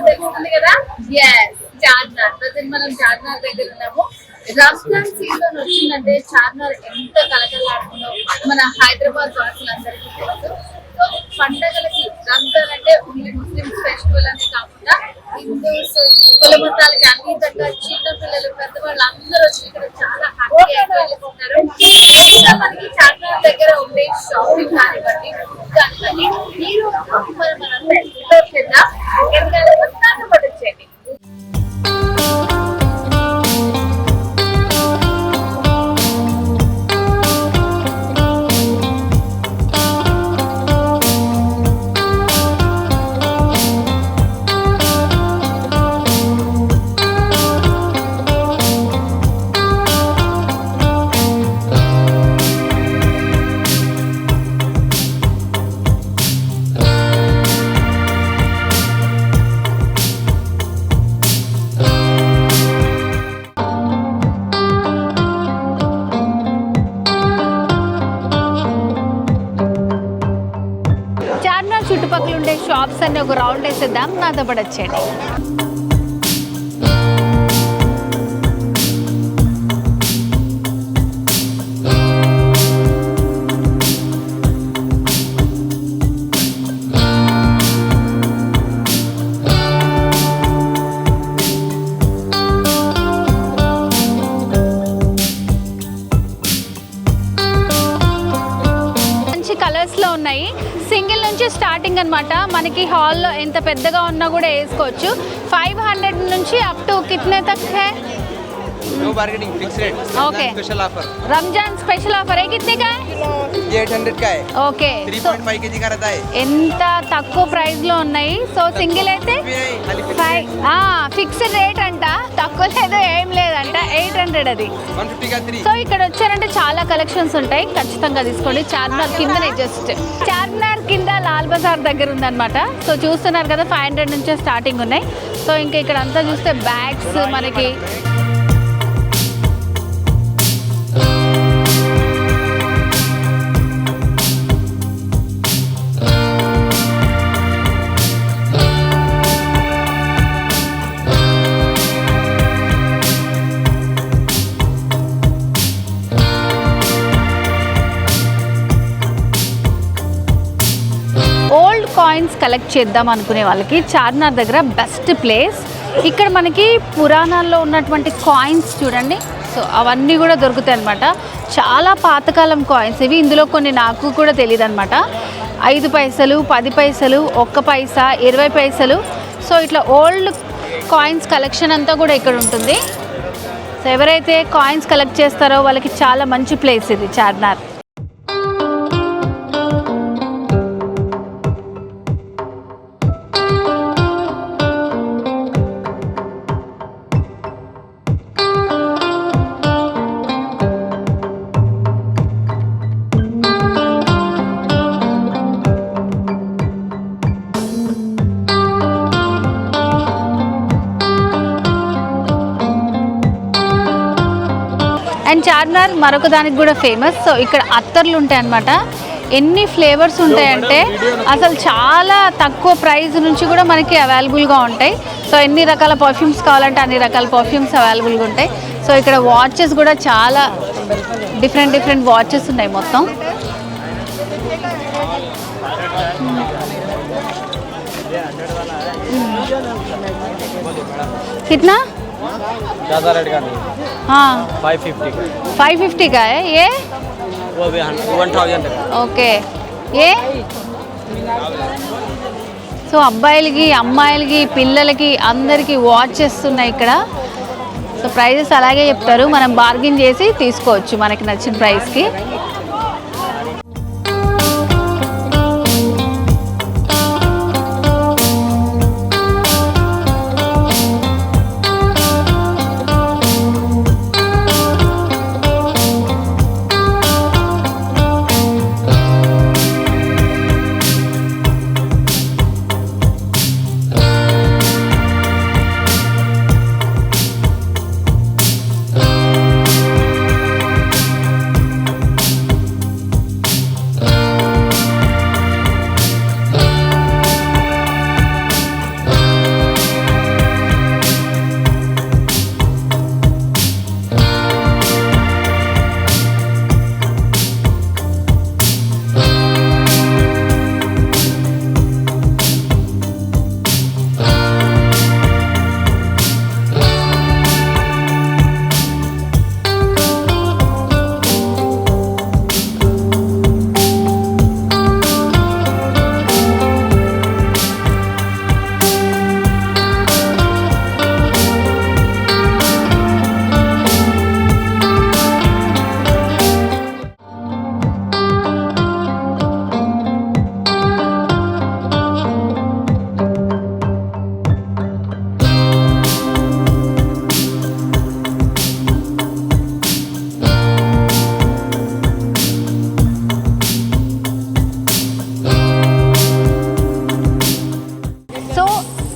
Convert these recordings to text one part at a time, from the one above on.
తెలుస్తుంది కదా. Yes, Charminar. Present మనం చార్మినార్ దగ్గర ఉన్నాము. రంజాన్ సీజన్ వచ్చిందంటే చార్మినార్ ఎంత కలకలాడుతుందో మన హైదరాబాద్ వాసులందరికీ తెలుసు. సో పండగలకి రంజాన్ అంటే ఓన్లీ ముస్లిమ్స్ ఫెస్టివల్ అనే కాకుండా హిందూస్, కుల మతాలకి అతీతంగా చిన్న పిల్లలు, పెద్దవాళ్ళు అందరూ వచ్చి ఇక్కడ చాలా హ్యాపీగా ఎంజాయ్ చేస్తున్నారు. ఇంకా మనకి చార్మినార్ దగ్గర ఉండే షాపింగ్ కానివ్వండి కానీ ఈ రోజు మనం ఎక్స్ప్లోర్ చేద్దాం. ఎందుకంటే నాతో పాటు వచ్చేయండి. చుట్టుపక్కల ఉండే షాప్స్ అన్ని ఒక రౌండ్ వేసేద్దాం. నాతో పాటు వచ్చేయండి. మంచి కలర్స్ లో ఉన్నాయి. సింగిల్ నుంచి స్టార్టింగ్ అనమాట. మనకి హాల్లో ఎంత పెద్దగా ఉన్నా కూడా వేసుకోవచ్చు. 500 నుంచి అప్ టు కితనే తక్ హై? No bargaining, fix rate. Okay, special offer. Ramzan special offer है. कितने का है? ये 800 का है. ఓకే, 3.5 kg का रहता है. ఎంత తక్కువ ప్రైస్ లో ఉన్నాయి. సో సింగిల్ అయితే ఫిక్స్డ్ రేట్ అంట, తక్కువ లేదు ఏం లేదంట. 800 అది. 150 का 3. సో ఇక్కడ వచ్చారంటే చాలా కలెక్షన్స్ ఉంటాయి, ఖచ్చితంగా తీసుకోండి. చార్మినార్ కిందనే, జస్ట్ చార్మినార్ కింద లాల్ బజార్ దగ్గర ఉందన్నమాట. సో చూస్తున్నారు కదా, 500 నుంచే స్టార్టింగ్ ఉన్నాయి. సో ఇంకా ఇక్కడ అంతా చూస్తే బ్యాగ్స్ మనకి కాయిన్స్ కలెక్ట్ చేద్దాం అనుకునే వాళ్ళకి చార్మినార్ దగ్గర బెస్ట్ ప్లేస్. ఇక్కడ మనకి పురాణాల్లో ఉన్నటువంటి కాయిన్స్ చూడండి. సో అవన్నీ కూడా దొరుకుతాయి అనమాట. చాలా పాతకాలం కాయిన్స్ ఇవి. ఇందులో కొన్ని నాకు కూడా తెలియదు అనమాట. 5 పైసలు, 10 పైసలు, 1 పైసా, 20 పైసలు. సో ఇట్లా ఓల్డ్ కాయిన్స్ కలెక్షన్ అంతా కూడా ఇక్కడ ఉంటుంది. సో ఎవరైతే కాయిన్స్ కలెక్ట్ చేస్తారో వాళ్ళకి చాలా మంచి ప్లేస్ ఇది చార్మినార్. అండ్ చార్మినార్ మరొక దానికి కూడా ఫేమస్. సో ఇక్కడ అత్తర్లు ఉంటాయి అన్నమాట. ఎన్ని ఫ్లేవర్స్ ఉంటాయంటే అసలు చాలా తక్కువ ప్రైస్ నుంచి కూడా మనకి అవైలబుల్గా ఉంటాయి. సో ఎన్ని రకాల పర్ఫ్యూమ్స్ కావాలంటే అన్ని రకాల పర్ఫ్యూమ్స్ అవైలబుల్గా ఉంటాయి. సో ఇక్కడ వాచెస్ కూడా చాలా డిఫరెంట్ వాచెస్ ఉన్నాయి మొత్తం. कितना? ज़्यादा रेट का नहीं. हाँ 550 का है. ये वो भी 1000 का. ఓకే. ఏ సో అబ్బాయిలకి, అమ్మాయిలకి, పిల్లలకి అందరికీ వాచెస్ ఉన్నాయి ఇక్కడ. సో ప్రైజెస్ అలాగే చెప్తారు, మనం బార్గెన్ చేసి తీసుకోవచ్చు మనకి నచ్చిన ప్రైస్కి.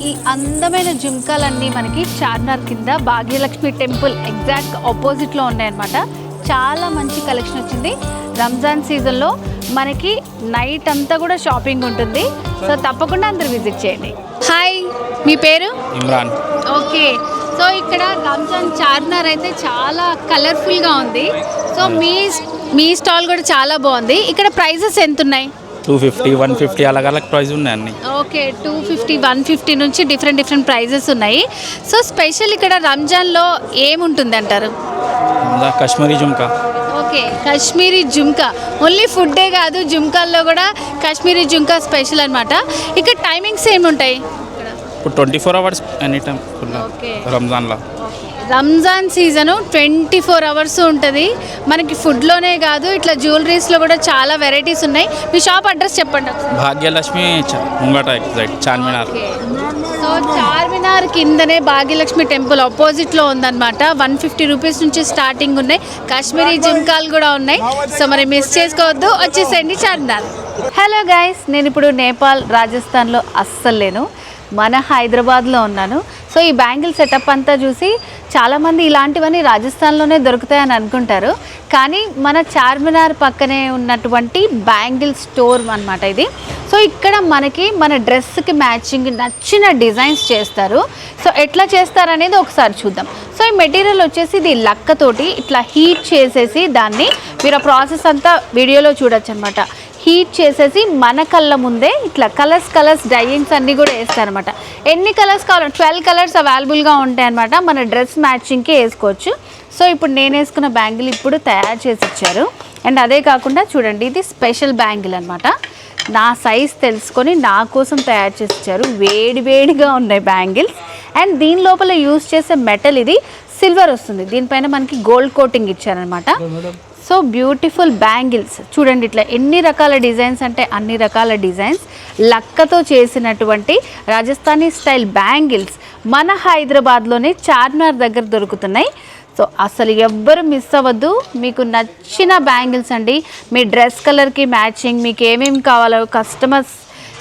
ఈ అందమైన జుంకాలన్నీ మనకి చార్మినార్ కింద భాగ్యలక్ష్మి టెంపుల్ ఎగ్జాక్ట్ ఆపోజిట్లో ఉన్నాయన్నమాట. చాలా మంచి కలెక్షన్ వచ్చింది. రంజాన్ సీజన్లో మనకి నైట్ అంతా కూడా షాపింగ్ ఉంటుంది. సో తప్పకుండా అందరు విజిట్ చేయండి. హాయ్, మీ పేరు? ఇమ్రాన్. ఓకే, సో ఇక్కడ రంజాన్ చార్మినార్ అయితే చాలా కలర్ఫుల్గా ఉంది. సో మీ స్టాల్ కూడా చాలా బాగుంది. ఇక్కడ ప్రైజెస్ ఎంత ఉన్నాయి? 250, 150 అలాగ ప్రైస్ ఉన్నాయి అన్ని. ఓకే, 250, 150 నుంచి డిఫరెంట్ ప్రైజెస్ ఉన్నాయి. సో స్పెషల్ ఇక్కడ రంజాన్లో ఏముంటుంది అంటారు? కాశ్మీరీ జుంకా. ఓకే, కాశ్మీరీ జుంకా. ఓన్లీ ఫుడ్డే కాదు, జుంకాల్లో కూడా కాశ్మీరీ జుంకా స్పెషల్ అనమాట. ఇక్కడ టైమింగ్స్ ఏముంటాయి? ఇప్పుడు 24 అవర్స్ ఎనీ టైం ఓకే. రంజాన్లో రంజాన్ సీజను 24 అవర్స్ ఉంటుంది. మనకి ఫుడ్లోనే కాదు, ఇట్లా జ్యువెలరీస్లో కూడా చాలా వెరైటీస్ ఉన్నాయి. మీ షాప్ అడ్రస్ చెప్పండి. భాగ్యలక్ష్మి ముంగట ఎగ్జాక్ట్ చార్మినార్. సో చార్మినార్ కిందనే భాగ్యలక్ష్మి టెంపుల్ ఆపోజిట్లో ఉందన్నమాట. 150 రూపీస్ నుంచి స్టార్టింగ్ ఉన్నాయి. కాశ్మీరీ జుంకాలు కూడా ఉన్నాయి. సో మరి మిస్ చేసుకోవద్దు, వచ్చేసేయండి చార్మినార్. హలో గైస్, నేను ఇప్పుడు నేపాల్, రాజస్థాన్లో అస్సలు లేను, మన హైదరాబాద్లో ఉన్నాను. సో ఈ బ్యాంగిల్ సెటప్ అంతా చూసి చాలామంది ఇలాంటివన్నీ రాజస్థాన్లోనే దొరుకుతాయని అనుకుంటారు. కానీ మన చార్మినార్ పక్కనే ఉన్నటువంటి బ్యాంగిల్ స్టోర్ అన్నమాట ఇది. సో ఇక్కడ మనకి మన డ్రెస్కి మ్యాచింగ్ నచ్చిన డిజైన్స్ చేస్తారు. సో ఎట్లా చేస్తారనేది ఒకసారి చూద్దాం. సో ఈ మెటీరియల్ వచ్చేసి ఇది లక్కతోటి ఇట్లా హీట్ చేసేసి దాన్ని మీరు ఆ ప్రాసెస్ అంతా వీడియోలో చూడొచ్చు అనమాట. హీట్ చేసేసి మన కళ్ళ ముందే ఇట్లా కలర్స్ డైయింగ్స్ అన్నీ కూడా వేస్తారనమాట. ఎన్ని కలర్స్ కావాలి, 12 కలర్స్ అవైలబుల్గా ఉంటాయి అనమాట. మన డ్రెస్ మ్యాచింగ్కి వేసుకోవచ్చు. సో ఇప్పుడు నేను వేసుకున్న బ్యాంగిల్ ఇప్పుడు తయారు చేసి ఇచ్చారు. అండ్ అదే కాకుండా చూడండి, ఇది స్పెషల్ బ్యాంగిల్ అనమాట. నా సైజ్ తెలుసుకొని నా కోసం తయారు చేసి ఇచ్చారు. వేడిగా ఉన్నాయి బ్యాంగిల్స్. అండ్ దీని లోపల యూజ్ చేసే మెటల్ ఇది సిల్వర్ వస్తుంది. దీనిపైన మనకి గోల్డ్ కోటింగ్ ఇచ్చారనమాట. సో బ్యూటిఫుల్ బ్యాంగిల్స్ చూడండి, ఇట్లా ఎన్ని రకాల డిజైన్స్ అంటే అన్ని రకాల డిజైన్స్ లక్కతో చేసినటువంటి రాజస్థానీ స్టైల్ బ్యాంగిల్స్ మన హైదరాబాద్లోనే చార్మినార్ దగ్గర దొరుకుతున్నాయి. సో అసలు ఎవ్వరు మిస్ అవ్వద్దు. మీకు నచ్చిన బ్యాంగిల్స్ అండి, మీ డ్రెస్ కలర్కి మ్యాచింగ్ మీకు ఏమేమి కావాలో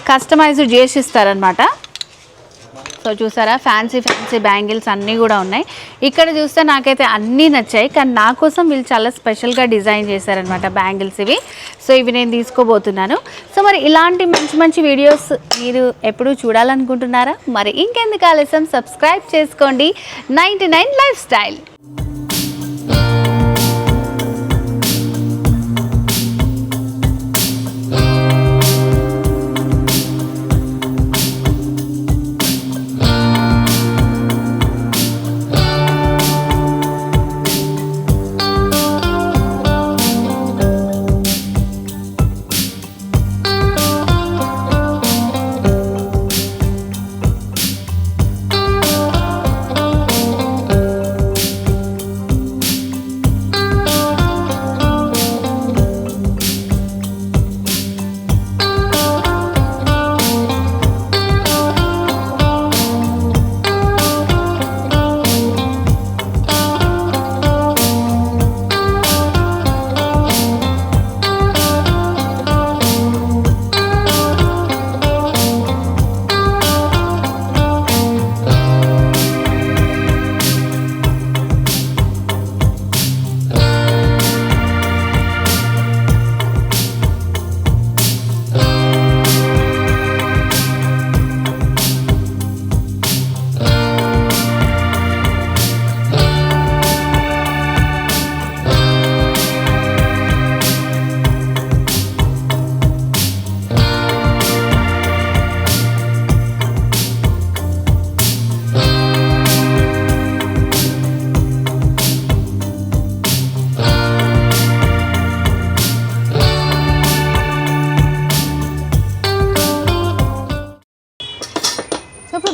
కస్టమైజ్డ్ చేసి ఇస్తారనమాట. సో చూసారా, ఫ్యాన్సీ బ్యాంగిల్స్ అన్నీ కూడా ఉన్నాయి. ఇక్కడ చూస్తే నాకైతే అన్నీ నచ్చాయి. కానీ నా కోసం వీళ్ళు చాలా స్పెషల్గా డిజైన్ చేశారనమాట బ్యాంగిల్స్ ఇవి. సో ఇవి నేను తీసుకోబోతున్నాను. సో మరి ఇలాంటి మంచి వీడియోస్ మీరు ఎప్పుడూ చూడాలనుకుంటున్నారా? మరి ఇంకెందుకు ఆలస్యం, సబ్స్క్రైబ్ చేసుకోండి 99 లైఫ్ స్టైల్.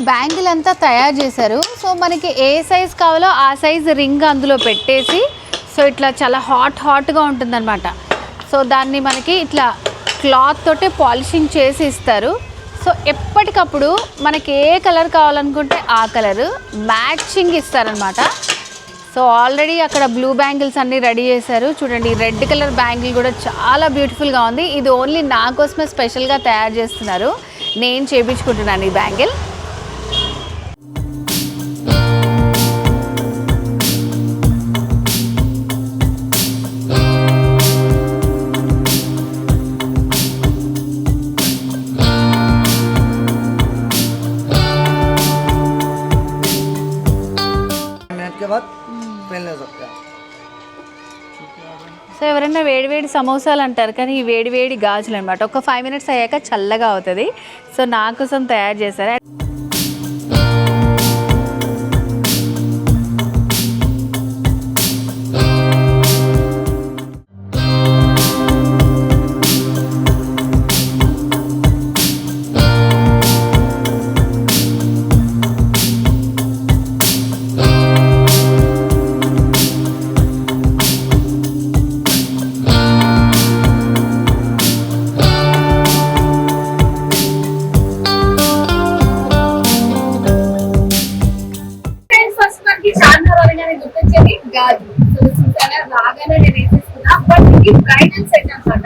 బ్యాంగిల్ అంతా తయారు చేశారు. సో మనకి ఏ సైజ్ కావాలో ఆ సైజ్ రింగ్ అందులో పెట్టేసి, సో ఇట్లా చాలా హాట్గా ఉంటుందన్నమాట. సో దాన్ని మనకి ఇట్లా క్లాత్ తోటే పాలిషింగ్ చేసి ఇస్తారు. సో ఎప్పటికప్పుడు మనకి ఏ కలర్ కావాలనుకుంటే ఆ కలరు మ్యాచింగ్ ఇస్తారనమాట. సో ఆల్రెడీ అక్కడ బ్లూ బ్యాంగిల్స్ అన్నీ రెడీ చేశారు. చూడండి, రెడ్ కలర్ బ్యాంగిల్ కూడా చాలా బ్యూటిఫుల్గా ఉంది. ఇది ఓన్లీ నా కోసమే స్పెషల్గా తయారు చేస్తున్నారు. నేను చేయించుకుంటున్నాను ఈ బ్యాంగిల్. ఎవరైనా వేడివేడి సమోసాలు అంటారు, కానీ ఈ వేడివేడి గాజులు అనమాట. ఒక 5 minutes అయ్యాక చల్లగా అవుతుంది. సో నా కోసం తయారు చేశారు. ఫస్ట్ మనకి చార్మినార్ అనగానే గుర్తొచ్చేది గాజు. సో చూసారా, రాగానే నేను ఏం తీసుకున్నా, బట్ ఇది బ్రైడల్ సెట్ అన్నమాట.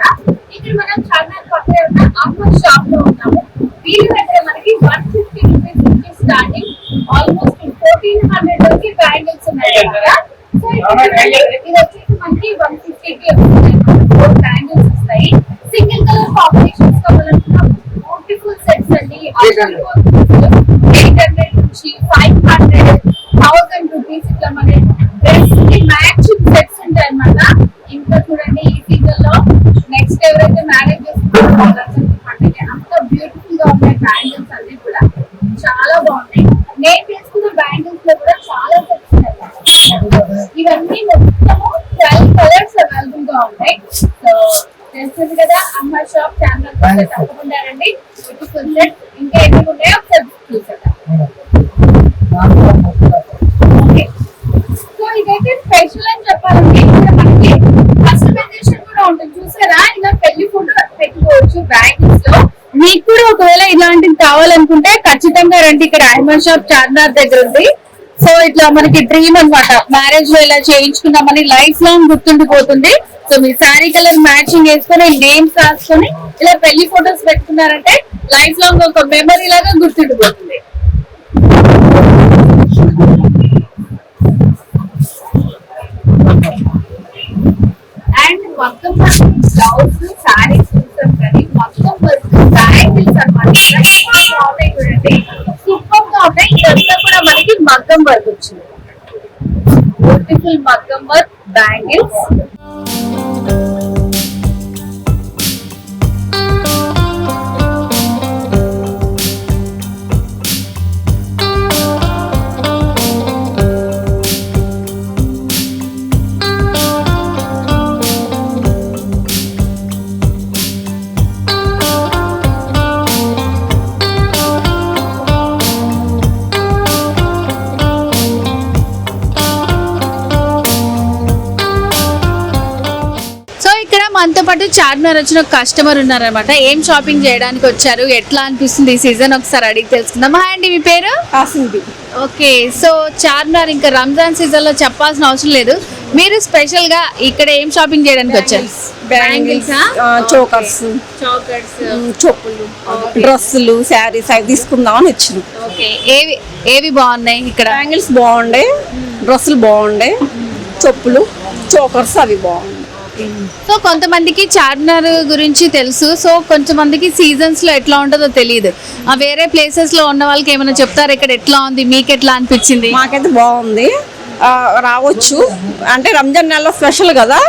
ఇక్కడ మనం చార్మినార్ పక్కనే ఉన్న అమ్మర్ షాప్ లో ఉన్నాము. వీళ్ళ దగ్గర మనకి 150 రూపీస్ నుంచి స్టార్టింగ్ ఆల్మోస్ట్ 1400 వరకు బ్యాంగిల్స్ ఉన్నాయి కదా. సో ఇది వచ్చేసి మనకి 150కి వస్తాయి. 4 బ్యాంగిల్స్ వస్తాయి. సింగిల్ కలర్ కాంబినేషన్స్ కావాలనుకున్న బ్యూటిఫుల్ సెట్స్ అండి. 800 నుంచి 500, 1000 రూపీస్ ఇట్లా మన డ్రెస్ కి మ్యాచింగ్ సెట్స్ ఉంటాయి అన్నమాట. ఇంకా చూడండి, ఈ సీజన్ లో నెక్స్ట్ ఎవరైతే మ్యారేజ్ చేసుకుంటారో వాళ్ళందరికీ పండుగ అంత బ్యూటిఫుల్ గా ఉన్నాయి. బ్యాంగిల్స్ అన్ని కూడా చాలా బాగున్నాయి. నేను తీసుకున్న బ్యాంగిల్స్ లో కూడా చాలా సెట్స్ ఉన్నాయి. ఇవన్నీ మొత్తము 12 కలర్స్ అవైలబుల్ గా ఉన్నాయి. సో తెలుస్తుంది కదా, అమ్మ షాప్ ఛానల్ తప్పకుండా రండి. బ్యూటిఫుల్ సెట్ ఇంకా ఎన్ని ఉన్నాయో ఒకసారి చూసేద్దాం. ఓకే, సో ఇదైతే స్పెషల్ అని చెప్పాలంటే ఇక్కడ మనకి కస్టమైజేషన్ కూడా ఉంటుంది. చూసారా, ఇలా పెళ్లి ఫోటో పెట్టుకోవచ్చు బ్యాంగిల్స్ లో. మీకు కూడా ఒకవేళ ఇలాంటివి కావాలనుకుంటే ఖచ్చితంగా రండి. ఇక్కడ ఐమర్ షాప్ చార్మినార్ దగ్గర ఉంది. సో ఇట్లా మనకి డ్రీమ్ అన్నమాట, మ్యారేజ్ లో ఇలా చేయించుకున్నామని లైఫ్ లాంగ్ గుర్తుండిపోతుంది. సో మీ శారీ కలర్ మ్యాచింగ్ వేసుకొని నేమ్స్ రాసుకొని ఇలా పెళ్లి ఫోటోస్ పెట్టుకున్నారంటే లైఫ్ లాంగ్ ఒక మెమరీ లాగా గుర్తుండిపోతుంది. అండ్ మొత్తం బ్లౌజ్ శారీస్ చూసాం కానీ మొత్తం బ్యాంగిల్స్ అన్నమాట. బాగున్నాయి చూడండి, సూపర్ గా ఉన్నాయి. ఇదంతా కూడా మనకి మగ్గం వర్క్ వచ్చింది. బ్యూటిఫుల్ మగ్గం వర్క్ బ్యాంగిల్స్. మనతో పాటు చార్మినార్ వచ్చిన ఒక కస్టమర్ ఉన్నారనమాట. ఏం షాపింగ్ చేయడానికి వచ్చారు, ఎట్లా అనిపిస్తుంది ఈ సీజన్, ఒకసారి అడిగి తెలుసుకుందాం. హాయ్ అండి, మీ పేరు? ఆసింది. ఓకే, సో చార్మినార్ ఇంకా రంజాన్ సీజన్ లో చెప్పాల్సిన అవసరం లేదు, మీరు స్పెషల్ గా ఇక్కడ ఏం షాపింగ్ చేయడానికి వచ్చారు? బ్యాంగిల్స్, చోకర్స్, చెప్పులు, డ్రెస్సులు, శారీస్ అవి తీసుకుందామని వచ్చింది. ఓకే, ఏవి బాగున్నాయి ఇక్కడ? బ్యాంగిల్స్ బాగుండే, డ్రెస్సులు బాగుండే, చెప్పులు, చోకర్స్ అవి బాగుండే. సో కొంతమందికి చార్మినార్ గురించి తెలుసు, సో కొంతమందికి సీజన్స్ లో ఎట్లా ఉంటుందో తెలియదు. వేరే ప్లేసెస్ లో ఉన్న వాళ్ళకి ఏమైనా చెప్తారు ఇక్కడ ఎట్లా ఉంది, మీకు ఎట్లా అనిపించింది? మాకైతే బాగుంది, రావచ్చు. అంటే రంజాన్ నెలలో స్పెషల్ కదా,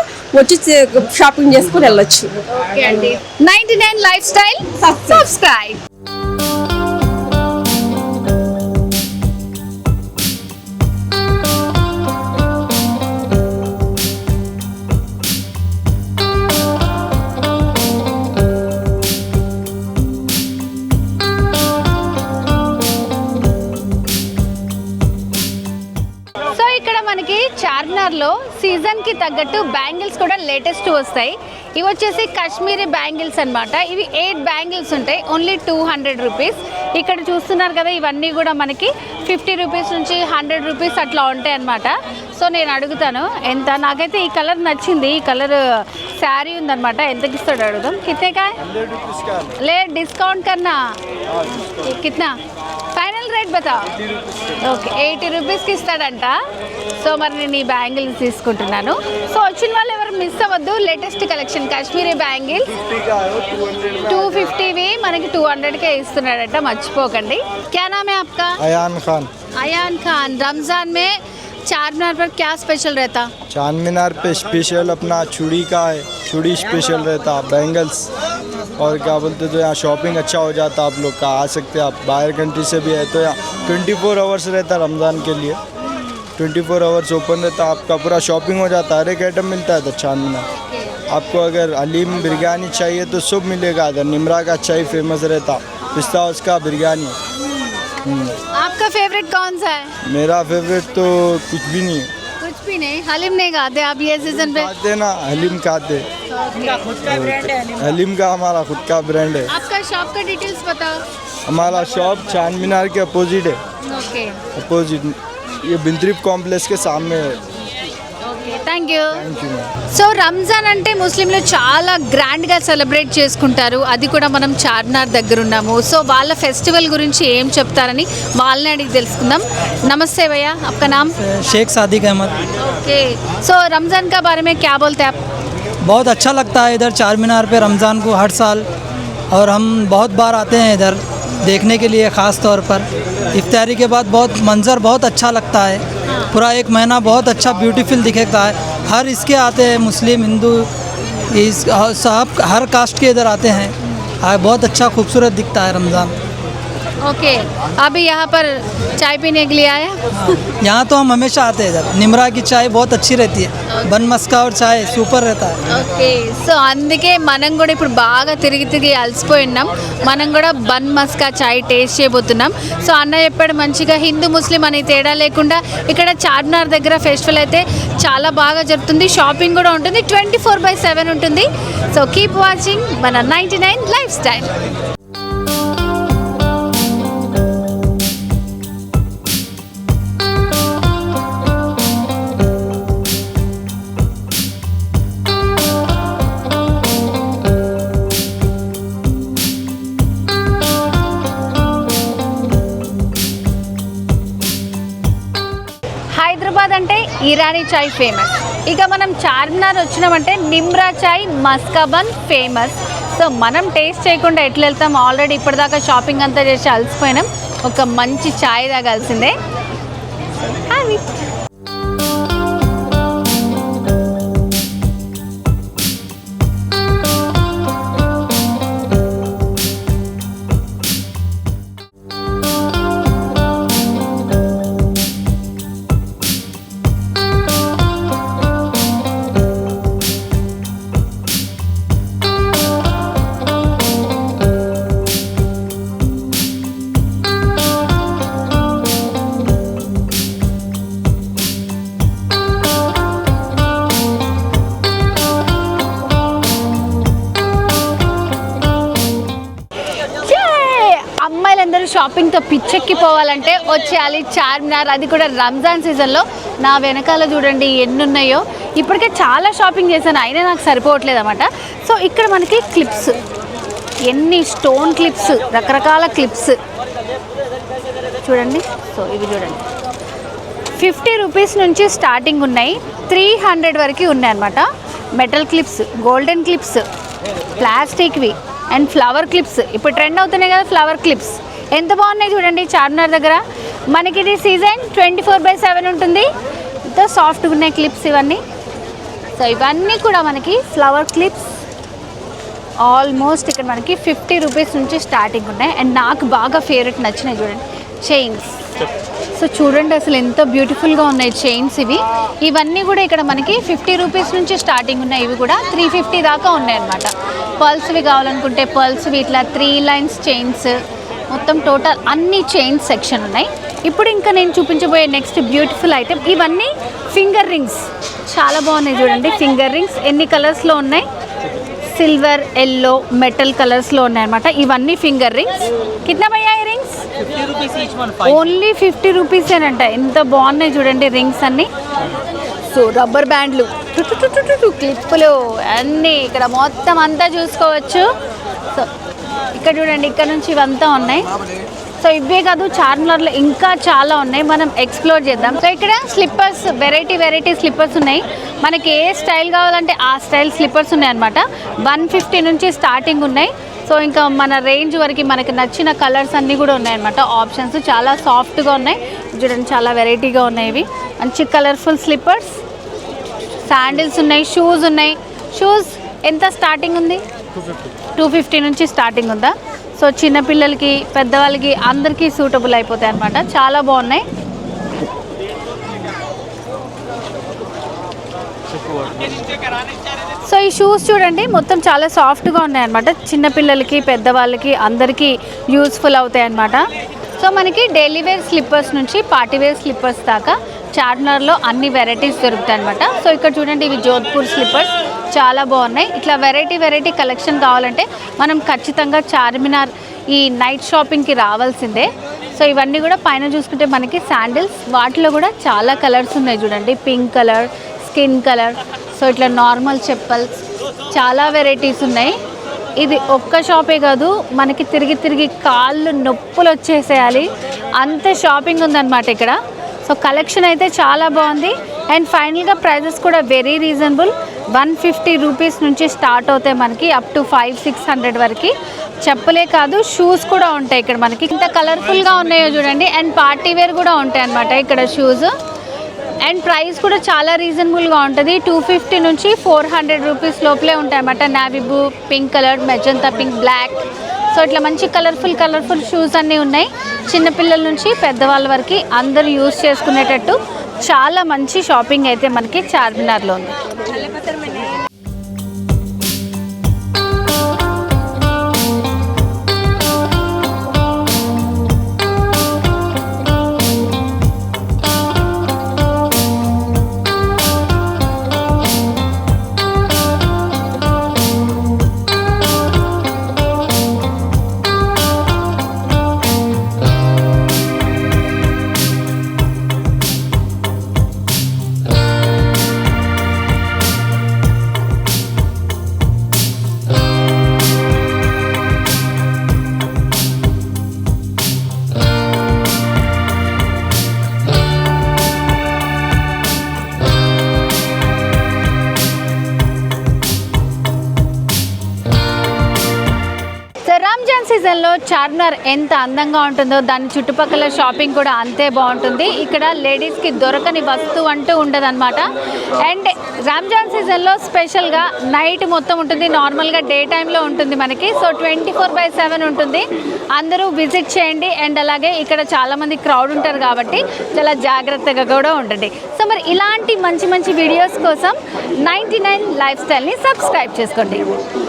వచ్చి షాపింగ్ చేసుకుని వెళ్ళొచ్చు. ఓకే అండి, 99 లైఫ్ స్టైల్ సబ్స్క్రైబ్. మనకి చార్మినార్ లో సీజన్ కి తగ్గట్టు బ్యాంగిల్స్ కూడా లేటెస్ట్ వస్తాయి. ఇవి వచ్చేసి కాశ్మీరీ బ్యాంగిల్స్ అన్నమాట. ఇవి 8 బ్యాంగిల్స్ ఉంటాయి, ఓన్లీ 200 రూపీస్. ఇక్కడ చూస్తున్నారు కదా, ఇవన్నీ కూడా మనకి 50 రూపీస్ నుంచి 100 రూపీస్ అట్లా ఉంటాయి అన్నమాట. సో నేను అడుగుతాను ఎంత, నాకైతే ఈ కలర్ నచ్చింది. ఈ కలర్ శారీ ఉందన్నమాట, ఎంతకి ఇస్తాడు అడుగుదాం. కితనేకా లే డిస్కౌంట్ కన్నా కిतना ఫైనల్ రేట్ బతా? ఓకే, 80 రూపీస్కి ఇస్తాడంట. సో మరి నేను ఈ బ్యాంగిల్స్ తీసుకుంటున్నాను. సో వచ్చిన వాళ్ళు ఎవరు మిస్ అవ్వద్దు, లేటెస్ట్ కలెక్షన్ కాశ్మీరీ బ్యాంగిల్స్ 250వి మనకి 200కే ఇస్తున్నాడంట, మర్చిపోకండి. క్యా నామ్ హై ఆప్కా? अयान खान. अयान खान, रमज़ान में चार मीनार पर क्या स्पेशल रहता? चांद मीनार पे स्पेशल अपना चूड़ी का है, चूड़ी स्पेशल रहता, बैंगल्स और क्या बोलते तो यहाँ शॉपिंग अच्छा हो जाता। आप लोग का आ सकते हैं, आप बाहर कंट्री से भी है तो यहाँ 24 आवर्स रहता रमज़ान के लिए, 24 आवर्स ओपन रहता। आपका पूरा शॉपिंग हो जाता, हर एक आइटम मिलता है इधर चांद मीनार। आपको अगर हलीम बिरयानी चाहिए तो सब मिलेगा इधर। निमरा का चाय फेमस रहता, पिस्ता हाउस का बिरयानी। आपका फेवरेट कौन सा है? मेरा फेवरेट तो कुछ भी नहीं है, कुछ भी नहीं, हलीम नहीं खाते आप ये सीजन पे? खाते ना हलीम खाते। हलीम का हमारा खुद का ब्रांड है। आपका शॉप का डिटेल्स बताओ। हमारा शॉप चांद मीनार के अपोजिट है, ओके अपोजिट ये बिंद्रीप कॉम्प्लेक्स के सामने है। Okay thank you. Thank you ma'am. So Ramzan అంటే ముస్లింలు చాలా గ్రాండ్గా సెలబ్రేట్ చేసుకుంటారు, అది కూడా మనం చార్మినార్ దగ్గర ఉన్నాము. సో వాళ్ళ ఫెస్టివల్ గురించి ఏం చెప్తారని వాళ్ళని అడిగి తెలుసుకుందాం. నమస్తే భయ్యా, आपका नाम? शेख सादिक अहमद। ओके, सो रमज़ान का बारे में क्या बोलते हैं आप? बहुत अच्छा लगता है इधर चार मीनार पे रमज़ान को हर साल, और हम बहुत बार आते हैं इधर देखने के लिए। ख़ास तौर पर इफ्तारी के बाद बहुत मंज़र बहुत अच्छा लगता है, पूरा एक महीना बहुत अच्छा ब्यूटीफुल दिखता है। हर इसके आते हैं, मुस्लिम हिंदू इस सब हर कास्ट के इधर आते हैं। बहुत अच्छा खूबसूरत दिखता है रमज़ान। ओके, अभी यहाँ पर चाय पीने के लिए आए? यहाँ तो हम हमेशा आते हैं इधर। निमरा की चाय बहुत अच्छी रहती है, बन मस्का और चाय सुपर रहता है। ఓకే, సో అందుకే మనం కూడా ఇప్పుడు బాగా తిరిగి తిరిగి అలసిపోయి ఉన్నాం. మనం కూడా బన్ మస్కా చాయ్ టేస్ట్ చేయబోతున్నాం. సో అన్న చెప్పాడు మంచిగా హిందూ ముస్లిం అని తేడా లేకుండా ఇక్కడ చార్మినార్ దగ్గర ఫెస్టివల్ అయితే చాలా బాగా జరుగుతుంది. షాపింగ్ కూడా ఉంటుంది, 24/7 ఉంటుంది. సో కీప్ వాచింగ్ మన 99 లైఫ్ స్టైల్. హైదరాబాద్ అంటే ఇరానీ చాయ్ ఫేమస్. ఇక మనం చార్మినార్ వచ్చినామంటే నిమ్రా చాయ్ మస్కా బన్ ఫేమస్. సో మనం టేస్ట్ చేయకుండా ఎట్లా వెళ్తాం? ఆల్రెడీ ఇప్పటిదాకా షాపింగ్ అంతా చేసి అలసిపోయినాం, ఒక మంచి చాయ్ తాగాల్సిందే. అది అమ్మాయిలందరూ షాపింగ్తో పిచ్చెక్కిపోవాలంటే వచ్చేయాలి చార్మినార్, అది కూడా రంజాన్ సీజన్లో. నా వెనకాల చూడండి ఎన్ని ఉన్నాయో. ఇప్పటికే చాలా షాపింగ్ చేశాను, అయినా నాకు సరిపోవట్లేదు అన్నమాట. సో ఇక్కడ మనకి క్లిప్స్, ఎన్ని స్టోన్ క్లిప్స్, రకరకాల క్లిప్స్ చూడండి. సో ఇవి చూడండి, 50 రూపీస్ నుంచి స్టార్టింగ్ ఉన్నాయి, 300 వరకు ఉన్నాయి అన్నమాట. మెటల్ క్లిప్స్, గోల్డెన్ క్లిప్స్, ప్లాస్టిక్వి అండ్ ఫ్లవర్ క్లిప్స్. ఇప్పుడు ట్రెండ్ అవుతున్నాయి కదా ఫ్లవర్ క్లిప్స్, ఎంత బాగున్నాయి చూడండి. చార్మినార్ దగ్గర మనకి ఇది సీజన్ 24/7 ఉంటుంది. ఎంతో సాఫ్ట్గా ఉన్నాయి క్లిప్స్ ఇవన్నీ. సో ఇవన్నీ కూడా మనకి ఫ్లవర్ క్లిప్స్. ఆల్మోస్ట్ ఇక్కడ మనకి 50 రూపీస్ నుంచి స్టార్టింగ్ ఉన్నాయి. అండ్ నాకు బాగా ఫేవరెట్ నచ్చినాయి చూడండి, చైన్స్. సో చూడండి అసలు ఎంత బ్యూటిఫుల్గా ఉన్నాయి చైన్స్ ఇవి. ఇవన్నీ కూడా ఇక్కడ మనకి 50 రూపీస్ నుంచి స్టార్టింగ్ ఉన్నాయి, ఇవి కూడా 350 దాకా ఉన్నాయి అన్నమాట. పర్ల్స్వి కావాలనుకుంటే పర్ల్స్వి ఇట్లా 3 లైన్స్ చైన్స్, మొత్తం టోటల్ అన్ని చైన్స్ సెక్షన్ ఉన్నాయి. ఇప్పుడు ఇంకా నేను చూపించబోయే నెక్స్ట్ బ్యూటిఫుల్ ఐటెం ఇవన్నీ ఫింగర్ రింగ్స్. చాలా బాగున్నాయి చూడండి ఫింగర్ రింగ్స్. ఎన్ని కలర్స్లో ఉన్నాయి? సిల్వర్, ఎల్లో, మెటల్ కలర్స్లో ఉన్నాయి అన్నమాట. ఇవన్నీ ఫింగర్ రింగ్స్. కిतना భయ్యా ఈ రింగ్స్? ఓన్లీ 50 రూపీసేనంట. ఎంత బాగున్నాయి చూడండి రింగ్స్ అన్నీ. సో రబ్బర్ బ్యాండ్లు, క్లిప్పులు అన్నీ ఇక్కడ మొత్తం అంతా చూసుకోవచ్చు. సో ఇక్కడ చూడండి, ఇక్కడ నుంచి ఇవంతా ఉన్నాయి. సో ఇవే కాదు, చార్మినార్లో ఇంకా చాలా ఉన్నాయి, మనం ఎక్స్ప్లోర్ చేద్దాం. సో ఇక్కడ స్లిప్పర్స్, వెరైటీ స్లిప్పర్స్ ఉన్నాయి. మనకి ఏ స్టైల్ కావాలంటే ఆ స్టైల్ స్లిప్పర్స్ ఉన్నాయి అన్నమాట. 150 నుంచి స్టార్టింగ్ ఉన్నాయి. సో ఇంకా మన రేంజ్ వరకు మనకి నచ్చిన కలర్స్ అన్నీ కూడా ఉన్నాయన్నమాట. ఆప్షన్స్ చాలా సాఫ్ట్గా ఉన్నాయి చూడండి, చాలా వెరైటీగా ఉన్నాయి ఇవి. మంచి కలర్ఫుల్ స్లిప్పర్స్, శాండిల్స్ ఉన్నాయి, షూస్ ఉన్నాయి. షూస్ ఎంత స్టార్టింగ్ ఉంది? 250 నుంచి స్టార్టింగ్ ఉందా? సో చిన్నపిల్లలకి పెద్దవాళ్ళకి అందరికీ సూటబుల్ అయిపోతాయి అన్నమాట. చాలా బాగున్నాయి. సో ఈ షూస్ చూడండి, మొత్తం చాలా సాఫ్ట్గా ఉన్నాయి అన్నమాట. చిన్నపిల్లలకి పెద్దవాళ్ళకి అందరికీ యూస్ఫుల్ అవుతాయి అన్నమాట. సో మనకి డైలీ వేర్ స్లిప్పర్స్ నుంచి పార్టీ వేర్ స్లిప్పర్స్ దాకా చార్మినార్లో అన్ని వెరైటీస్ దొరుకుతాయి అనమాట. సో ఇక్కడ చూడండి, ఇవి జోధ్పూర్ స్లిప్పర్స్ చాలా బాగున్నాయి. ఇట్లా వెరైటీ కలెక్షన్ కావాలంటే మనం ఖచ్చితంగా చార్మినార్ ఈ నైట్ షాపింగ్కి రావాల్సిందే. సో ఇవన్నీ కూడా పైన చూసుకుంటే మనకి శాండిల్స్, వాటిలో కూడా చాలా కలర్స్ ఉన్నాయి చూడండి. Pink colour, skin colour, so ఇట్లా నార్మల్ చెప్పల్స్, చాలా వెరైటీస్ ఉన్నాయి. ఇది ఒక్క షాపే కాదు, మనకి తిరిగి కాళ్ళు నొప్పులు వచ్చేసేయాలి అంత షాపింగ్ ఉందన్నమాట ఇక్కడ. సో కలెక్షన్ అయితే చాలా బాగుంది. అండ్ ఫైనల్గా ప్రైజెస్ కూడా వెరీ రీజనబుల్. 150 రూపీస్ నుంచి స్టార్ట్ అవుతాయి మనకి అప్ టు 500-600 వరకు. చెప్పులే కాదు, షూస్ కూడా ఉంటాయి ఇక్కడ మనకి. ఇంత కలర్ఫుల్గా ఉన్నాయో చూడండి. అండ్ పార్టీ వేర్ కూడా ఉంటాయి అన్నమాట ఇక్కడ షూస్. అండ్ ప్రైస్ కూడా చాలా రీజనబుల్గా ఉంటుంది. 250 నుంచి 400 రూపీస్ లోపలే ఉంటాయి అన్నమాట. Navy blue, pink colour, magenta pink, black, so ఇట్లా మంచి కలర్ఫుల్ షూస్ అన్నీ ఉన్నాయి. చిన్నపిల్లల నుంచి పెద్దవాళ్ళ వరకు అందరూ యూజ్ చేసుకునేటట్టు చాలా మంచి షాపింగ్ అయితే మనకి చార్మినార్లో ఉంది. రంజాన్ సీజన్లో చార్మినార్ ఎంత అందంగా ఉంటుందో దాని చుట్టుపక్కల షాపింగ్ కూడా అంతే బాగుంటుంది. ఇక్కడ లేడీస్కి దొరకని వస్తువు అంటూ ఉండదన్నమాట. అండ్ రంజాన్ సీజన్లో స్పెషల్గా నైట్ మొత్తం ఉంటుంది, నార్మల్గా డే టైంలో ఉంటుంది మనకి. సో 24/7 ఉంటుంది. అందరూ విజిట్ చేయండి. అండ్ అలాగే ఇక్కడ చాలామంది క్రౌడ్ ఉంటారు కాబట్టి చాలా జాగ్రత్తగా కూడా ఉండండి. సో మరి ఇలాంటి మంచి వీడియోస్ కోసం 99 లైఫ్ స్టైల్ని సబ్స్క్రైబ్ చేసుకోండి.